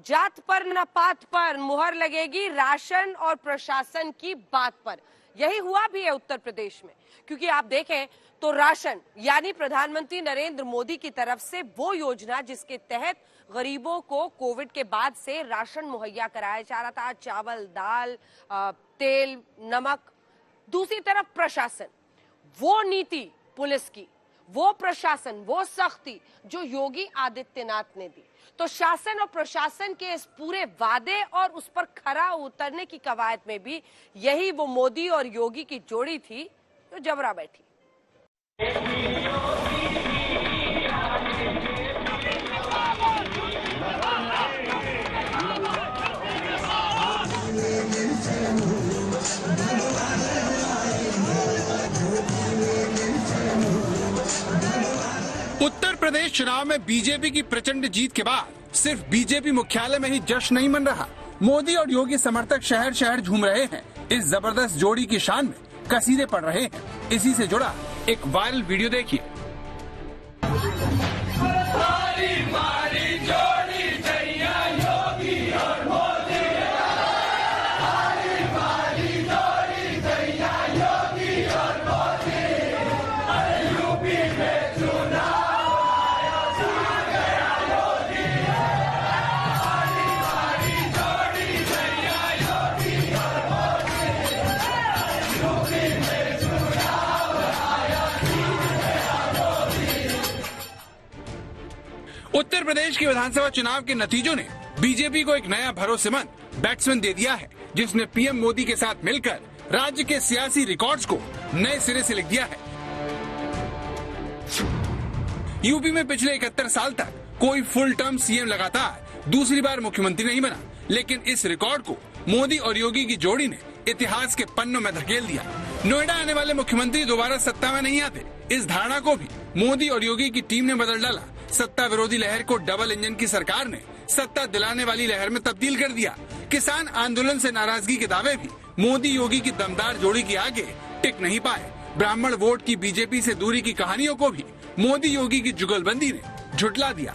जात पर न पात पर मुहर लगेगी राशन और प्रशासन की बात पर। यही हुआ भी है उत्तर प्रदेश में, क्योंकि आप देखें तो राशन यानी प्रधानमंत्री नरेंद्र मोदी की तरफ से वो योजना जिसके तहत गरीबों को कोविड के बाद से राशन मुहैया कराया जा रहा था, चावल, दाल, तेल, नमक। दूसरी तरफ प्रशासन, वो नीति पुलिस की, वो प्रशासन, वो सख्ती जो योगी आदित्यनाथ ने दी। तो शासन और प्रशासन के इस पूरे वादे और उस पर खरा उतरने की कवायद में भी यही वो मोदी और योगी की जोड़ी थी जो जबरा बैठी। उत्तर प्रदेश चुनाव में बीजेपी की प्रचंड जीत के बाद सिर्फ बीजेपी मुख्यालय में ही जश्न नहीं मन रहा। मोदी और योगी समर्थक शहर शहर झूम रहे हैं। इस जबरदस्त जोड़ी की शान में कसीदे पड़ रहे हैं। इसी से जुड़ा एक वायरल वीडियो देखिए। उत्तर प्रदेश के विधानसभा चुनाव के नतीजों ने बीजेपी को एक नया भरोसेमंद बैट्समैन दे दिया है, जिसने पीएम मोदी के साथ मिलकर राज्य के सियासी रिकॉर्ड्स को नए सिरे से लिख दिया है। यूपी में पिछले 71 साल तक कोई फुल टर्म सीएम लगातार दूसरी बार मुख्यमंत्री नहीं बना, लेकिन इस रिकॉर्ड को मोदी और योगी की जोड़ी ने इतिहास के पन्नों में धकेल दिया। नोएडा आने वाले मुख्यमंत्री दोबारा सत्ता में नहीं आते, इस धारणा को भी मोदी और योगी की टीम ने बदल डाला। सत्ता विरोधी लहर को डबल इंजन की सरकार ने सत्ता दिलाने वाली लहर में तब्दील कर दिया। किसान आंदोलन से नाराजगी के दावे भी मोदी योगी की दमदार जोड़ी के आगे टिक नहीं पाए। ब्राह्मण वोट की बीजेपी से दूरी की कहानियों को भी मोदी योगी की जुगलबंदी ने झुठला दिया।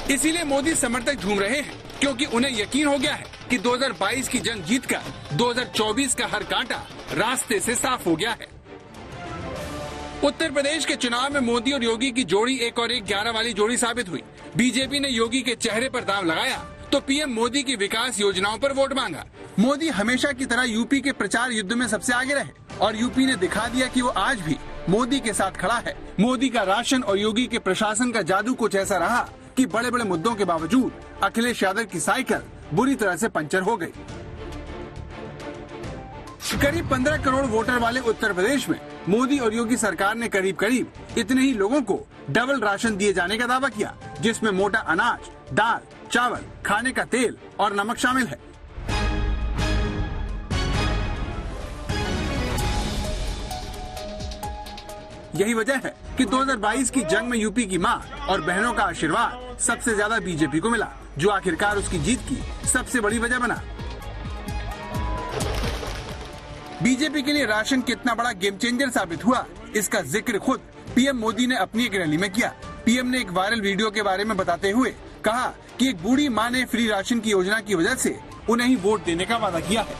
इसीलिए मोदी समर्थक झूम रहे हैं, क्योंकि उन्हें यकीन हो गया है कि 2022 की जंग जीतकर 2024 का हर कांटा रास्ते से साफ हो गया है। उत्तर प्रदेश के चुनाव में मोदी और योगी की जोड़ी 1 और 1 11 वाली जोड़ी साबित हुई। बीजेपी ने योगी के चेहरे पर दांव लगाया तो पीएम मोदी की विकास योजनाओं पर वोट मांगा। मोदी हमेशा की तरह यूपी के प्रचार युद्ध में सबसे आगे रहे और यूपी ने दिखा दिया कि वो आज भी मोदी के साथ खड़ा है। मोदी का राशन और योगी के प्रशासन का जादू कुछ ऐसा रहा कि बड़े बड़े मुद्दों के बावजूद अखिलेश यादव की साइकिल बुरी तरह से पंचर हो गई। करीब 15 करोड़ वोटर वाले उत्तर प्रदेश में मोदी और योगी सरकार ने करीब करीब इतने ही लोगों को डबल राशन दिए जाने का दावा किया, जिसमें मोटा अनाज, दाल, चावल, खाने का तेल और नमक शामिल है। यही वजह है कि 2022 की जंग में यूपी की मां और बहनों का आशीर्वाद सबसे ज्यादा बीजेपी को मिला, जो आखिरकार उसकी जीत की सबसे बड़ी वजह बना। बीजेपी के लिए राशन कितना बड़ा गेम चेंजर साबित हुआ, इसका जिक्र खुद पीएम मोदी ने अपनी एक रैली में किया। पीएम ने एक वायरल वीडियो के बारे में बताते हुए कहा कि एक बूढ़ी मां ने फ्री राशन की योजना की वजह से उन्हें ही वोट देने का वादा किया है।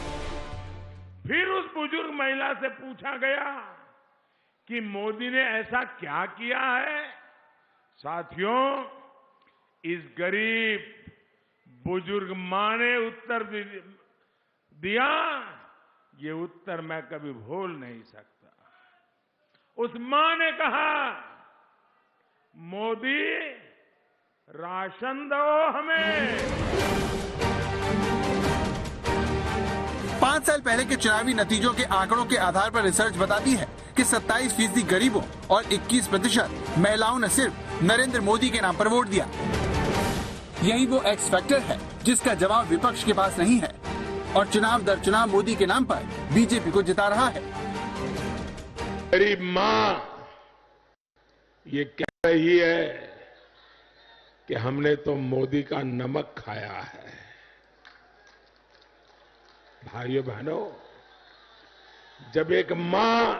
फिर उस बुजुर्ग महिला से पूछा गया कि मोदी ने ऐसा क्या किया है। साथियों, इस गरीब बुजुर्ग मां ने उत्तर दिया, ये उत्तर मैं कभी भूल नहीं सकता। उस मां ने कहा, मोदी राशन दो हमें। 5 साल पहले के चुनावी नतीजों के आंकड़ों के आधार पर रिसर्च बताती है कि 27% गरीबों और 21% महिलाओं ने सिर्फ नरेंद्र मोदी के नाम पर वोट दिया। यही वो एक्स फैक्टर है जिसका जवाब विपक्ष के पास नहीं है और चुनाव दर चुनाव मोदी के नाम पर बीजेपी को जिता रहा है। गरीब मां ये कह रही है कि हमने तो मोदी का नमक खाया है। भाइयों बहनों, जब एक मां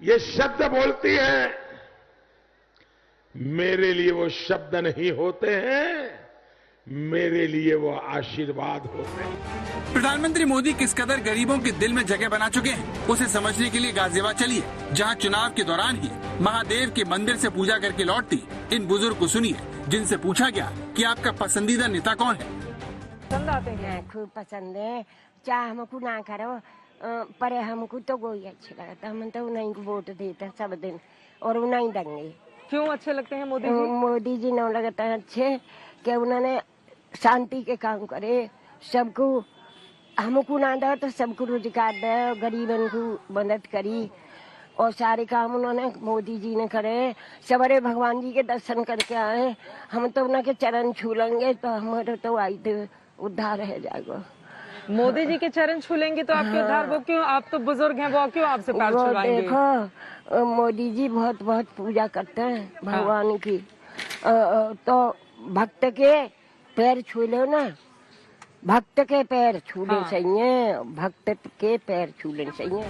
ये शब्द बोलती है, मेरे लिए वो शब्द नहीं होते हैं, मेरे लिए वो आशीर्वाद होते हैं। प्रधानमंत्री मोदी किस कदर गरीबों के दिल में जगह बना चुके हैं, उसे समझने के लिए गाजियाबाद चलिए, जहां चुनाव के दौरान ही महादेव के मंदिर से पूजा करके लौटती इन बुजुर्ग को सुनिए, जिनसे पूछा गया कि आपका पसंदीदा नेता कौन है। पसंद आते हैं, खूब पसंद है, चाहे हमको ना करो पर हमको तो वही अच्छे लगता है। हम तो उन्हीं को वोट देते हैं सब दिन और उन्हीं देंगे। क्यों अच्छे लगते हैं मोदी जी? मोदी जी न लगता है अच्छे कि उन्होंने शांति के काम करे, सबको हमको ना दो तो सबको रोजगार दे, गरीबन को मदद करी और सारे काम उन्होंने मोदी जी ने करे। सवेरे भगवान जी के दर्शन करके आए, हम तो उनके चरण छू लेंगे तो हमारे तो आई उद्धार रह जाएगा। मोदी जी के चरण छू लेंगे तो आपके उद्धार। वो क्यों? आप तो बुजुर्ग हैं, वो क्यों आपसे पैर छुलाएंगे? देखो मोदी जी बहुत बहुत पूजा करते हैं भगवान की, तो भक्त के पैर छू लो ना, भक्त के पैर छूने चाहिए, भक्त के पैर छूने चाहिए।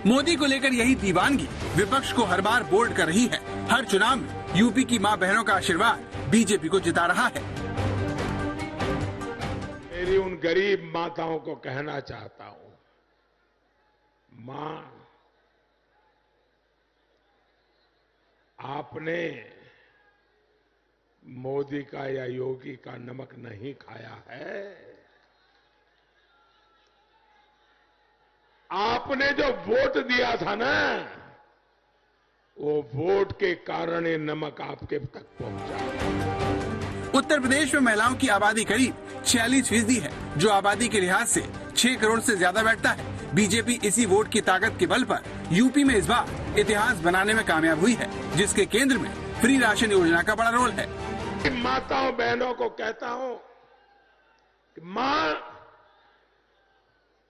मोदी को लेकर यही दीवानगी विपक्ष को हर बार बोल्ड कर रही है। हर चुनाव में यूपी की मां बहनों का आशीर्वाद बीजेपी को जिता रहा है। मेरी उन गरीब माताओं को कहना चाहता हूं, मां, आपने मोदी का या योगी का नमक नहीं खाया है। आपने जो वोट दिया था ना, वो वोट के कारण ये नमक आपके तक पहुंचा। उत्तर प्रदेश में महिलाओं की आबादी करीब 46% है, जो आबादी के लिहाज से 6 करोड़ से ज्यादा बैठता है। बीजेपी इसी वोट की ताकत के बल पर यूपी में इस बार इतिहास बनाने में कामयाब हुई है, जिसके केंद्र में फ्री राशन योजना का बड़ा रोल है। माताओं बहनों को कहता हूं कि मां,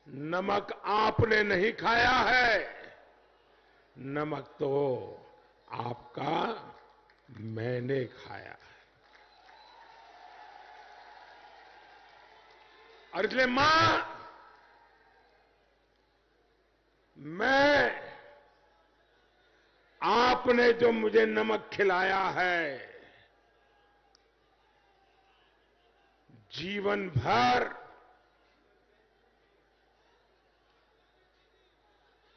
नमक आपने नहीं खाया है, नमक तो आपका मैंने खाया है। और इसलिए मां, मैं, आपने जो मुझे नमक खिलाया है, जीवन भर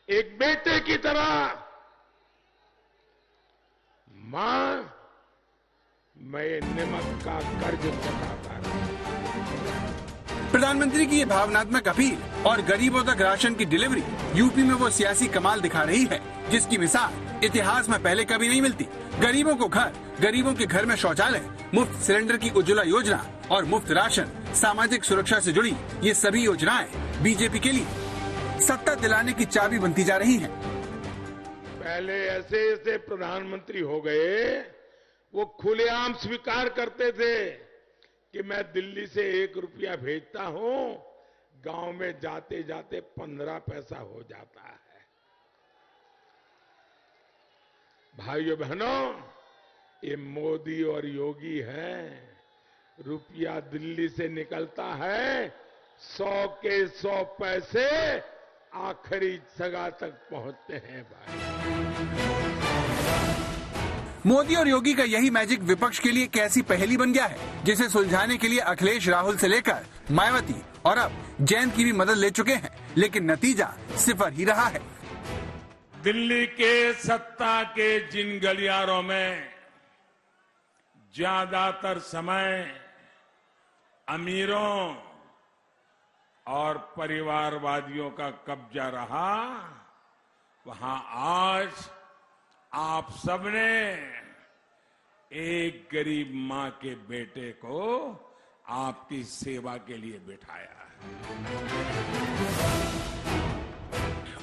एक बेटे की तरह, मां, मैं नमक का कर्ज चुकाता हूं। प्रधानमंत्री की ये भावनात्मक अपील और गरीबों तक राशन की डिलीवरी यूपी में वो सियासी कमाल दिखा रही है, जिसकी मिसाल इतिहास में पहले कभी नहीं मिलती। गरीबों को घर, गरीबों के घर में शौचालय, मुफ्त सिलेंडर की उज्ज्वला योजना और मुफ्त राशन, सामाजिक सुरक्षा से जुड़ी ये सभी योजनाएं बीजेपी के लिए सत्ता दिलाने की चाबी बनती जा रही हैं। पहले ऐसे ऐसे प्रधानमंत्री हो गए, वो खुलेआम स्वीकार करते थे कि मैं दिल्ली से 1 रुपया भेजता हूं, गांव में जाते जाते 15 पैसा हो जाता है। भाइयों बहनों, ये मोदी और योगी है, रुपया दिल्ली से निकलता है, 100 के 100 पैसे आखिरी जगह तक पहुंचते हैं। भाई, मोदी और योगी का यही मैजिक विपक्ष के लिए कैसी पहेली बन गया है, जिसे सुलझाने के लिए अखिलेश, राहुल से लेकर मायावती और अब जयंत की भी मदद ले चुके हैं, लेकिन नतीजा सिफर ही रहा है। दिल्ली के सत्ता के जिन गलियारों में ज्यादातर समय अमीरों और परिवारवादियों का कब्जा रहा, वहां आज आप सबने एक गरीब मां के बेटे को आपकी सेवा के लिए बिठाया है।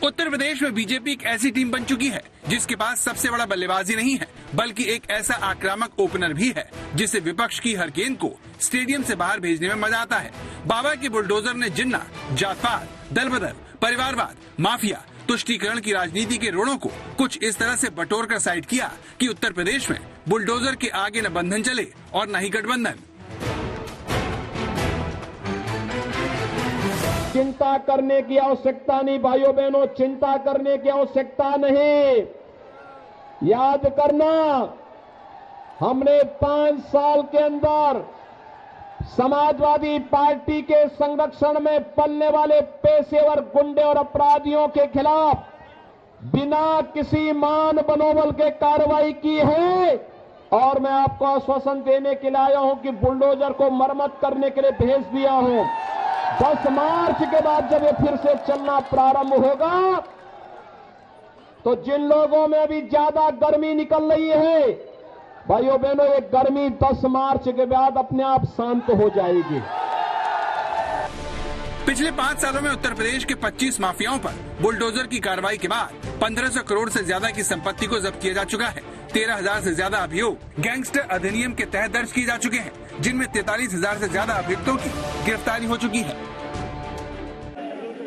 उत्तर प्रदेश में बीजेपी एक ऐसी टीम बन चुकी है जिसके पास सबसे बड़ा बल्लेबाजी नहीं है, बल्कि एक ऐसा आक्रामक ओपनर भी है जिससे विपक्ष की हर गेंद को स्टेडियम से बाहर भेजने में मजा आता है। बाबा के बुलडोजर ने जिन्ना, जात-पात, दल-बदल, परिवारवाद, माफिया, तुष्टीकरण की राजनीति के रोड़ों को कुछ इस तरह से बटोर कर साइड किया कि उत्तर प्रदेश में बुलडोजर के आगे न बंधन चले और न ही गठबंधन। चिंता करने की आवश्यकता नहीं भाइयों बहनों, चिंता करने की आवश्यकता नहीं। याद करना, हमने 5 साल के अंदर समाजवादी पार्टी के संरक्षण में पलने वाले पेशेवर गुंडे और अपराधियों के खिलाफ बिना किसी मान बनोबल के कार्रवाई की है। और मैं आपको आश्वासन देने के लिए आया हूं कि बुलडोजर को मरम्मत करने के लिए भेज दिया हूं। 10 मार्च के बाद जब ये फिर से चलना प्रारंभ होगा तो जिन लोगों में अभी ज्यादा गर्मी निकल रही है, भाइयों बहनों, ये गर्मी 10 मार्च के बाद अपने आप शांत हो जाएगी। पिछले 5 सालों में उत्तर प्रदेश के 25 माफियाओं पर बुलडोजर की कार्रवाई के बाद 1500 करोड़ से ज्यादा की संपत्ति को जब्त किया जा चुका है। 13,000 से ज्यादा अभियोग गैंगस्टर अधिनियम के तहत दर्ज किए जा चुके हैं, जिनमें 43,000 से ज्यादा अभियुक्तों की गिरफ्तारी हो चुकी है।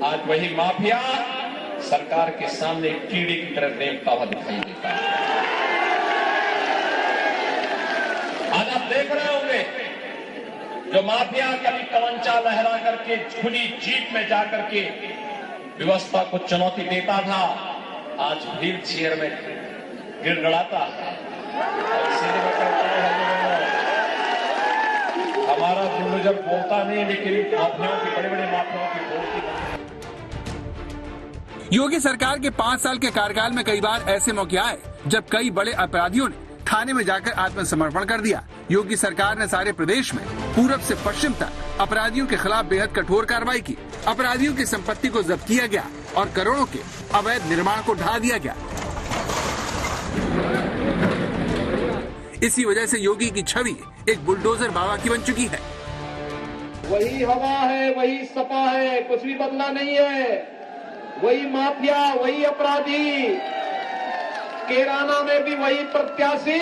आज वही माफिया सरकार के सामने कीड़े की तरह रेंगता हुआ दिखाई देता है। आज आप देख रहे होंगे, जो माफिया कभी तमंचा लहरा करके खुली जीप में जाकर के व्यवस्था को चुनौती देता था, आज व्हील चेयर में गिड़गिड़ाता है। हमारा बुलडोजर बोलता नहीं, लेकिन माफियाओं की, बड़े बड़े माफियाओं की बोलती। योगी सरकार के 5 साल के कार्यकाल में कई बार ऐसे मौके आए जब कई बड़े अपराधियों ने थाने में जाकर आत्मसमर्पण कर दिया। योगी सरकार ने सारे प्रदेश में पूरब से पश्चिम तक अपराधियों के खिलाफ बेहद कठोर कार्रवाई की। अपराधियों की संपत्ति को जब्त किया गया और करोड़ों के अवैध निर्माण को ढा दिया गया। इसी वजह से योगी की छवि एक बुलडोजर बाबा की बन चुकी है। वही हवा है, वही सपा है, कुछ भी बदला नहीं है। वही माफिया, वही अपराधी, कैराना में भी वही प्रत्याशी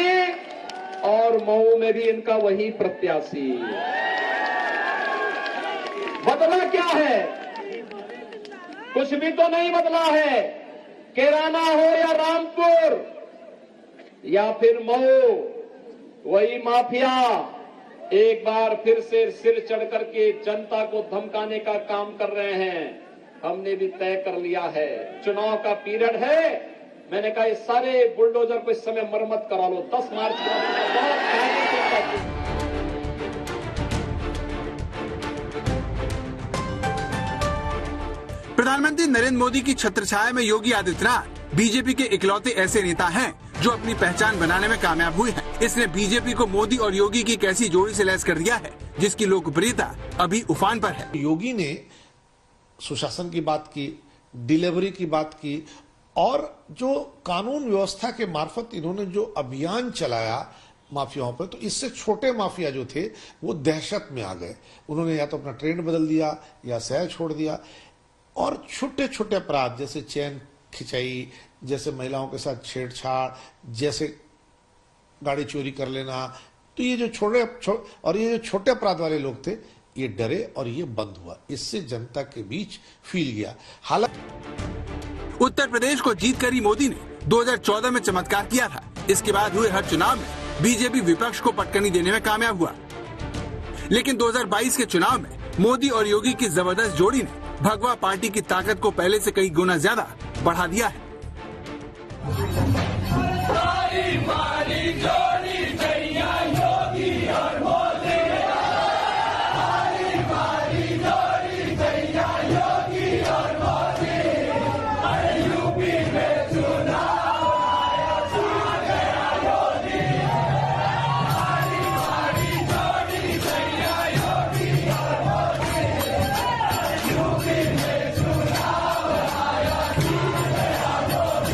और मऊ में भी इनका वही प्रत्याशी। बदला क्या है? कुछ भी तो नहीं बदला है। कैराना हो या रामपुर या फिर मऊ, वही माफिया एक बार फिर से सिर चढ़ करके जनता को धमकाने का काम कर रहे हैं। हमने भी तय कर लिया है, चुनाव का पीरियड है। मैंने कहा इस सारे बुलडोजर को इस समय मरम्मत करा लो। 10 मार्च को प्रधानमंत्री नरेंद्र मोदी की छत्रछाया में योगी आदित्यनाथ बीजेपी के इकलौते ऐसे नेता हैं जो अपनी पहचान बनाने में कामयाब हुए हैं। इसने बीजेपी को मोदी और योगी की कैसी जोड़ी से लैस कर दिया है, जिसकी लोकप्रियता अभी उफान पर है। योगी ने सुशासन की बात की, डिलीवरी की बात की, और जो कानून व्यवस्था के मार्फत इन्होंने जो अभियान चलाया माफियाओं पर, तो इससे छोटे माफिया जो थे वो दहशत में आ गए। उन्होंने या तो अपना ट्रेंड बदल दिया या शहर छोड़ दिया, और छोटे छोटे अपराध जैसे चैन खिंचाई, जैसे महिलाओं के साथ छेड़छाड़, जैसे गाड़ी चोरी कर लेना, तो ये जो छोटे अपराध वाले लोग थे, ये डरे और ये बंद हुआ। इससे जनता के बीच फैल गया। हालांकि उत्तर प्रदेश को जीत कर ही मोदी ने 2014 में चमत्कार किया था। इसके बाद हुए हर चुनाव में बीजेपी विपक्ष को पटकनी देने में कामयाब हुआ। लेकिन 2022 के चुनाव में मोदी और योगी की जबरदस्त जोड़ी ने भगवा पार्टी की ताकत को पहले से कई गुना ज्यादा बढ़ा दिया है।